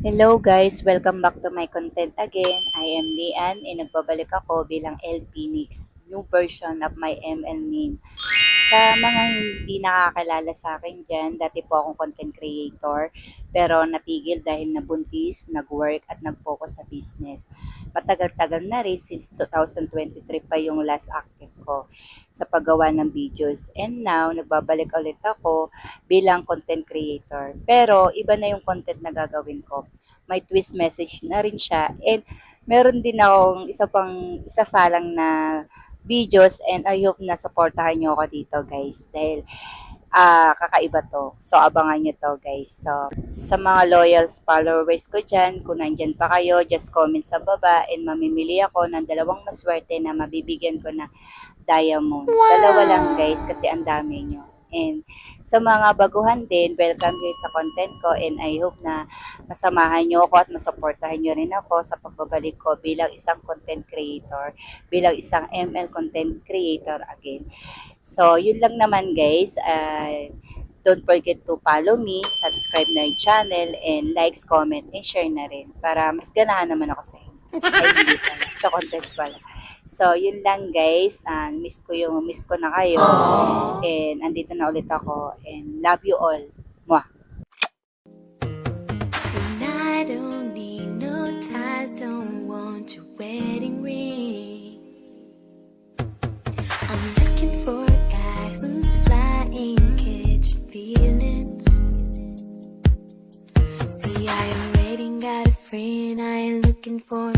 Hello guys! Welcome back to my content again. I am Lian and nagbabalik ako bilang L Phoenix, new version of my ML name. Sa mga hindi nakakilala sa akin dyan, dati po akong content creator pero natigil dahil nabuntis, nag-work at nag-focus sa business. Matagal-tagal na rin since 2023 pa yung last active ko sa paggawa ng videos. And now, nagbabalik ulit ako bilang content creator. Pero iba na yung content na gagawin ko. May twist message na rin siya and meron din akong isasalang na videos and I hope na supportahan nyo ako dito guys dahil kakaiba to. So abangan nyo to guys. So sa mga loyal followers ko dyan, kung nandyan pa kayo, just comment sa baba and mamimili ako ng dalawang maswerte na mabibigyan ko ng diamond. Dalawa lang guys kasi ang dami nyo. And sa mga baguhan din, welcome here sa content ko and I hope na masamahan nyo ako at masuportahan nyo rin ako sa pagbabalik ko bilang isang content creator, bilang isang ML content creator again. So, yun lang naman guys. Don't forget to follow me, subscribe na yung channel, and likes, comment, and share na rin para mas ganahan naman ako sa inyo. Ay, hindi pala. Sa content pala. So, yun lang guys. Miss ko na kayo. And andito na ulit ako. And love you all. Mwah! And I don't need no ties, don't want your wedding ring. I'm looking for a guy who's flying, catch feelings. See, I already got a friend, I ain't looking for